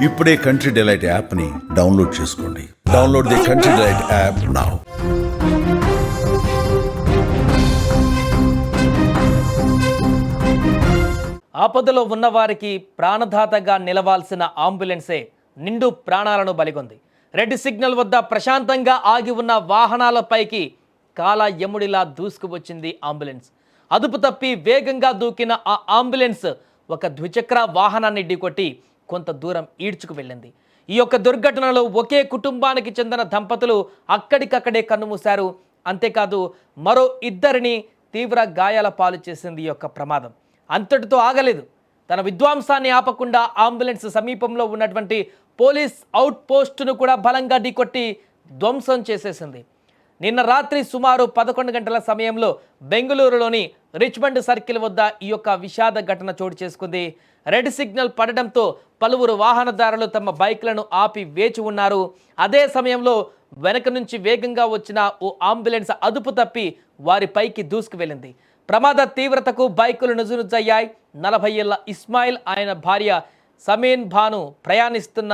ఇప్పుడే country delight యాప్ని download చేసుకోండి. Download the country delight app now. ఆపదలో ఉన్నవారికి ప్రాణదాతగా నిలవాల్సిన అంబులెన్సే నిండు ప్రాణాలను బలిగొంది. రెడ్ సిగ్నల్ వద్ద ప్రశాంతంగా ఆగి ఉన్న వాహనాలపైకి కాల యముడిలా దూసుకువచ్చింది అంబులెన్స్. అదుపు తప్పి వేగంగా దూకిన ఆ అంబులెన్స్ ఒక ద్విచక్ర వాహనాన్ని ఢీకొట్టి కొంత దూరం ఈడ్చుకు వెళ్ళింది. ఈ యొక్క దుర్ఘటనలో ఒకే కుటుంబానికి చెందిన దంపతులు అక్కడికక్కడే కన్నుమూశారు. అంతేకాదు మరో ఇద్దరిని తీవ్ర గాయాల పాలు చేసింది ఈ యొక్క ప్రమాదం. అంతటితో ఆగలేదు. తన విధ్వంసాన్ని ఆపకుండా అంబులెన్స్ సమీపంలో ఉన్నటువంటి పోలీస్ అవుట్ పోస్టును కూడా బలంగా ఢీకొట్టి ధ్వంసం చేసేసింది. నిన్న రాత్రి సుమారు 11 గంటల సమయంలో బెంగళూరులోని రిచ్మండ్ సర్కిల్ వద్ద ఈ యొక్క విషాద ఘటన చోటు చేసుకుంది. రెడ్ సిగ్నల్ పడడంతో పలువురు వాహనదారులు తమ బైక్లను ఆపి వేచి ఉన్నారు. అదే సమయంలో వెనక నుంచి వేగంగా వచ్చిన ఓ అంబులెన్స్ అదుపు తప్పి వారిపైకి దూసుకు వెళ్ళింది. ప్రమాద తీవ్రతకు బైకులు నుజునుజయ్యాయి. 40 ఏళ్ల ఇస్మాయిల్, ఆయన భార్య సమీన్ భాను ప్రయాణిస్తున్న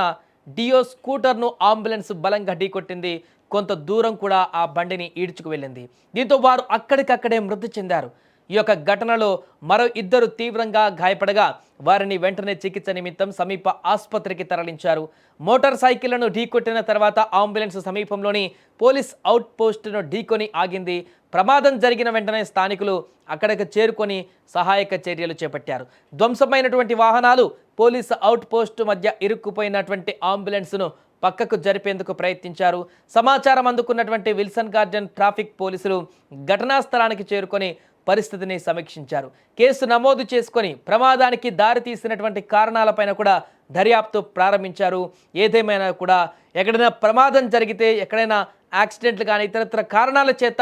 డియో స్కూటర్ను అంబులెన్స్ బలంగా ఢీకొట్టింది. కొంత దూరం కూడా ఆ బండిని ఈడ్చుకు వెళ్ళింది. దీంతో వారు అక్కడికక్కడే మృతి చెందారు. ఈ యొక్క ఘటనలో మరో ఇద్దరు తీవ్రంగా గాయపడగా వారిని వెంటనే చికిత్స నిమిత్తం సమీప ఆసుపత్రికి తరలించారు. మోటార్ సైకిళ్లను ఢీకొట్టిన తర్వాత అంబులెన్స్ సమీపంలోని పోలీస్ అవుట్ పోస్టును ఢీకొని ఆగింది. ప్రమాదం జరిగిన వెంటనే స్థానికులు అక్కడికి చేరుకొని సహాయక చర్యలు చేపట్టారు. ధ్వంసమైనటువంటి వాహనాలు పోలీస్ అవుట్ పోస్టు మధ్య ఇరుక్కుపోయినటువంటి అంబులెన్స్ను పక్కకు జరిపేందుకు ప్రయత్నించారు. సమాచారం అందుకున్నటువంటి విల్సన్ గార్డెన్ ట్రాఫిక్ పోలీసులు ఘటనా స్థలానికి చేరుకొని పరిస్థితిని సమీక్షించారు. కేసు నమోదు చేసుకొని ప్రమాదానికి దారితీసినటువంటి కారణాలపైన కూడా దర్యాప్తు ప్రారంభించారు. ఏదేమైనా కూడా ఎక్కడైనా ప్రమాదం జరిగితే, ఎక్కడైనా యాక్సిడెంట్లు కానీ ఇతరత్ర కారణాల చేత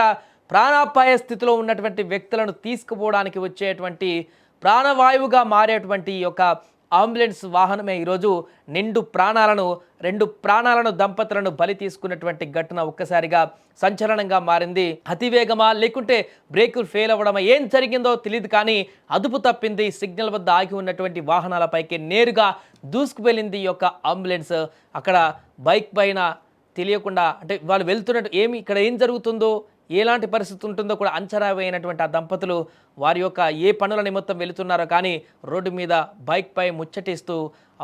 ప్రాణాపాయ స్థితిలో ఉన్నటువంటి వ్యక్తులను తీసుకుపోవడానికి వచ్చేటువంటి ప్రాణవాయువుగా మారేటువంటి ఈ యొక్క అంబులెన్స్ వాహనమే ఈరోజు రెండు ప్రాణాలను దంపతులను బలి తీసుకున్నటువంటి ఘటన ఒక్కసారిగా సంచలనంగా మారింది. అతివేగమా లేకుంటే బ్రేకులు ఫెయిల్ అవ్వడమా, ఏం జరిగిందో తెలియదు కానీ అదుపు తప్పింది. సిగ్నల్ వద్ద ఆగి ఉన్నటువంటి వాహనాలపైకి నేరుగా దూసుకు వెళ్ళింది ఈ యొక్క అంబులెన్స్. అక్కడ బైక్ పైన తెలియకుండా, అంటే వాళ్ళు వెళ్తున్నట్టు ఇక్కడ ఏం జరుగుతుందో, ఎలాంటి పరిస్థితి ఉంటుందో కూడా అంచనా వేయనటువంటి ఆ దంపతులు వారి యొక్క ఏ పనుల నిమిత్తం వెళుతున్నారో కానీ రోడ్డు మీద బైక్పై ముచ్చటిస్తూ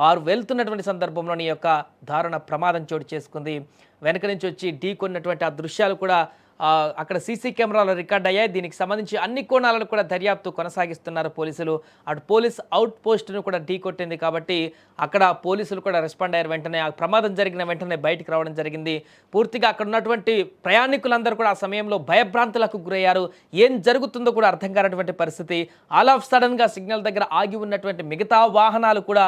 వారు వెళ్తున్నటువంటి సందర్భంలోని యొక్క దారుణ ప్రమాదం చోటు చేసుకుంది. వెనక నుంచి వచ్చి ఢీకొన్నటువంటి ఆ దృశ్యాలు కూడా అక్కడ సీసీ కెమెరాలో రికార్డ్ అయ్యాయి. దీనికి సంబంధించి అన్ని కోణాలను కూడా దర్యాప్తు కొనసాగిస్తున్నారు పోలీసులు. అటు పోలీస్ అవుట్ పోస్టును కూడా ఢీకొట్టింది కాబట్టి అక్కడ పోలీసులు కూడా రెస్పాండ్ అయ్యారు. వెంటనే ఆ ప్రమాదం జరిగిన వెంటనే బయటికి రావడం జరిగింది. పూర్తిగా అక్కడ ఉన్నటువంటి ప్రయాణికులందరూ కూడా ఆ సమయంలో భయభ్రాంతులకు గురయ్యారు. ఏం జరుగుతుందో కూడా అర్థం కానటువంటి పరిస్థితి. ఆల్ ఆఫ్ సడన్గా సిగ్నల్ దగ్గర ఆగి ఉన్నటువంటి మిగతా వాహనాలు కూడా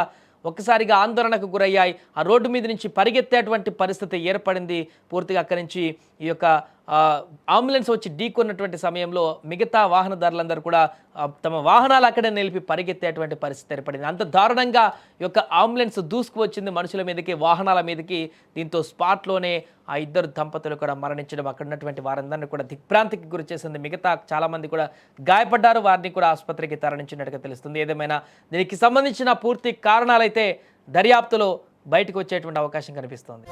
ఒక్కసారిగా ఆందోళనకు గురయ్యాయి. ఆ రోడ్డు మీద నుంచి పరిగెత్తేటువంటి పరిస్థితి ఏర్పడింది. పూర్తిగా అక్కడి నుంచి ఈ యొక్క అంబులెన్స్ వచ్చి ఢీకొన్నటువంటి సమయంలో మిగతా వాహనదారులందరూ కూడా తమ వాహనాలు అక్కడే నిలిపి పరిగెత్తేటువంటి పరిస్థితి ఏర్పడింది. అంత దారుణంగా ఈ యొక్క అంబులెన్స్ దూసుకు వచ్చింది మనుషుల మీదకి, వాహనాల మీదకి. దీంతో స్పాట్లోనే ఆ ఇద్దరు దంపతులు కూడా మరణించడం, అక్కడ ఉన్నటువంటి వారందరినీ కూడా దిగ్భ్రాంతికి గురి చేసింది. మిగతా చాలామంది కూడా గాయపడ్డారు. వారిని కూడా ఆసుపత్రికి తరలించినట్టుగా తెలుస్తుంది. ఏదేమైనా దీనికి సంబంధించిన పూర్తి కారణాలైతే దర్యాప్తులో బయటకు వచ్చేటువంటి అవకాశం కనిపిస్తోంది.